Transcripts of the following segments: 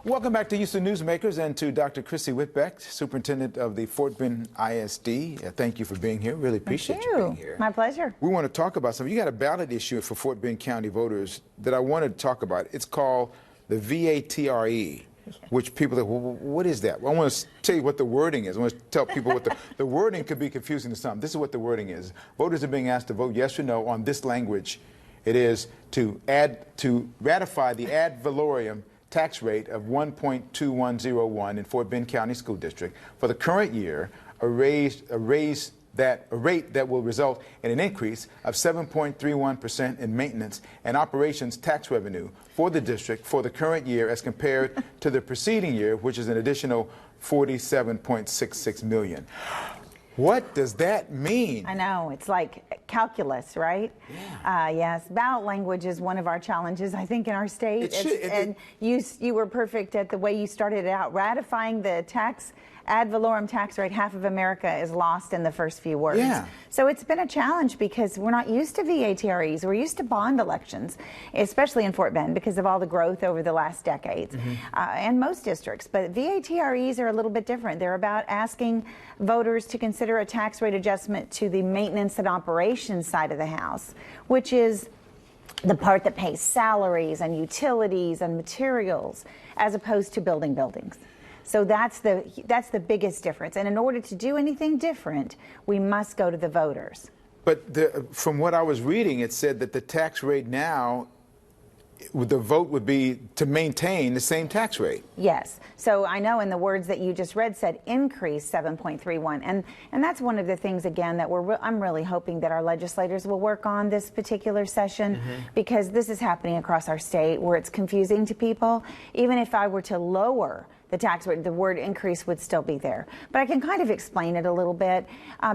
Welcome back to Houston Newsmakers and to Dr. Chrissy Whitbeck, Superintendent of the Fort Bend ISD. Thank you for being here. Really appreciate you being here. My pleasure. We want to talk about something. You got a ballot issue for Fort Bend County voters that I wanted to talk about. It's called the VATRE, which people are, well, what is that? Well, I want to tell you what the wording is. I want to tell people what the wording could be confusing to some. This is what the wording is. Voters are being asked to vote yes or no on this language. It is to ratify the ad valorem tax rate of 1.2101 in Fort Bend County School District for the current year, a rate that will result in an increase of 7.31% in maintenance and operations tax revenue for the district for the current year as compared to the preceding year, which is an additional $47.66 million. What does that mean? I know, it's like calculus, right? Yeah. Yes, ballot language is one of our challenges, I think, in our state. And you were perfect at the way you started it out. Ratifying the ad valorem tax rate, half of America is lost in the first few words. Yeah. So it's been a challenge because we're not used to VATREs. We're used to bond elections, especially in Fort Bend because of all the growth over the last decades, and most districts. But VATREs are a little bit different. They're about asking voters to consider a tax rate adjustment to the maintenance and operations side of the house, which is the part that pays salaries and utilities and materials, as opposed to building buildings. So that's the biggest difference. And in order to do anything different, we must go to the voters. But from what I was reading, it said that the tax rate now, the vote would be to maintain the same tax rate. Yes. So I know in the words that you just read said increase 7.31. And that's one of the things, again, that I'm really hoping that our legislators will work on this particular session, because this is happening across our state where it's confusing to people. Even if I were to lower the tax rate, the word increase would still be there. But I can kind of explain it a little bit.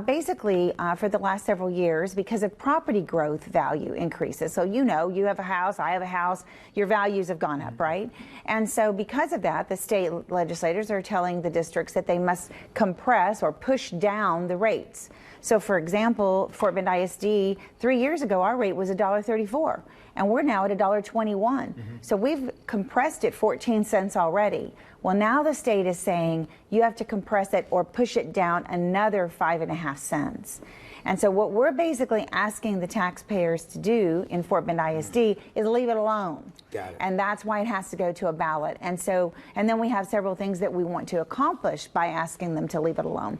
Basically, for the last several years, because of property growth value increases. So you have a house, I have a house, your values have gone up, right? And so because of that, the state legislators are telling the districts that they must compress or push down the rates. So for example, Fort Bend ISD, 3 years ago, our rate was $1.34, and we're now at $1.21. So we've compressed it 14 cents already. Well, now the state is saying you have to compress it or push it down another 5.5 cents. And so what we're basically asking the taxpayers to do in Fort Bend ISD is leave it alone. Got it. And that's why it has to go to a ballot. And then we have several things that we want to accomplish by asking them to leave it alone.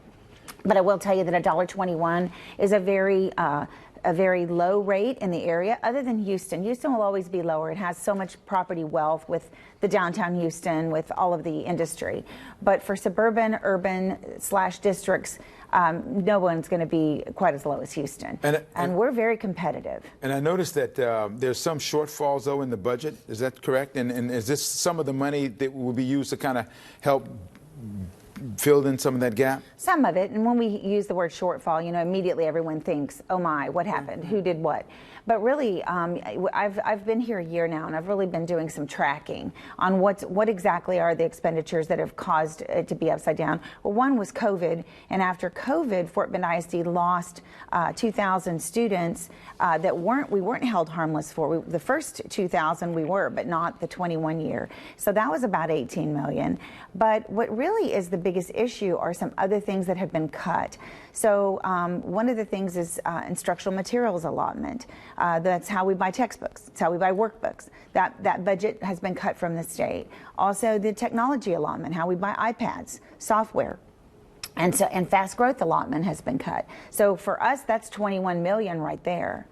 But I will tell you that $1.21 is a very low rate in the area, other than Houston. Houston will always be lower. It has so much property wealth with the downtown Houston, with all of the industry. But for suburban, urban / districts, no one's going to be quite as low as Houston. And we're very competitive. And I noticed that there's some shortfalls, though, in the budget. Is that correct? And is this some of the money that will be used to kind of help filled in some of that gap? Some of it. And when we use the word shortfall, immediately everyone thinks, oh my, what happened? Who did what? But really, I've been here a year now, and I've really been doing some tracking on what exactly are the expenditures that have caused it to be upside down. Well, one was COVID, and after COVID, Fort Bend ISD lost 2,000 students that we weren't held harmless for. The first 2,000 we were, but not the 21 year. So that was about $18 million. But what really is the biggest issue are some other things that have been cut. So one of the things is instructional materials allotment. That's how we buy textbooks. It's how we buy workbooks. That budget has been cut from the state. Also, the technology allotment, how we buy iPads, software. And fast growth allotment has been cut. So for us, that's $21 million right there.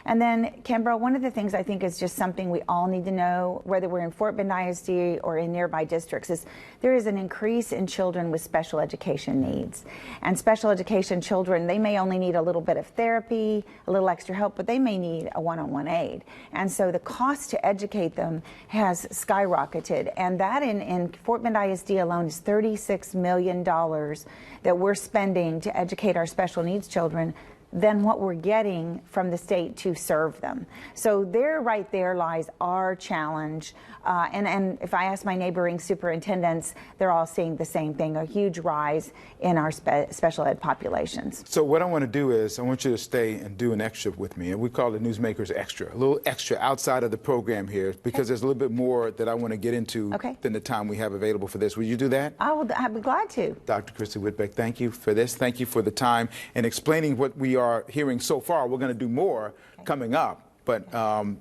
And then, Kimbra, one of the things I think is just something we all need to know, whether we're in Fort Bend ISD or in nearby districts, is there is an increase in children with special education needs. And special education children, they may only need a little bit of therapy, a little extra help, but they may need a one-on-one aid. And so the cost to educate them has skyrocketed. And that in Fort Bend ISD alone is $36 million that we're spending to educate our special needs children. than what we're getting from the state to serve them. So right there lies our challenge. And if I ask my neighboring superintendents, they're all seeing the same thing, a huge rise in our special ed populations. So what I want to do is I want you to stay and do an extra with me, and we call it Newsmakers Extra, a little extra outside of the program here, because there's a little bit more that I want to get into than the time we have available for this. Will you do that? I'd be glad to. Dr. Christy Whitbeck, thank you for this. Thank you for the time and explaining what we are hearing so far. We're going to do more coming up, but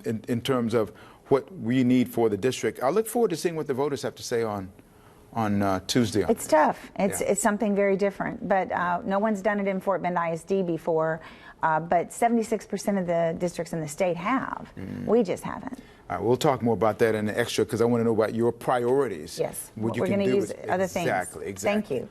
in terms of what we need for the district, I look forward to seeing what the voters have to say on Tuesday. It's tough. It's something very different, but no one's done it in Fort Bend ISD before, but 76% of the districts in the state have. We just haven't. All right, we'll talk more about that in the extra, because I want to know about your priorities. Yes, what we're going to use other things. Exactly. Thank you.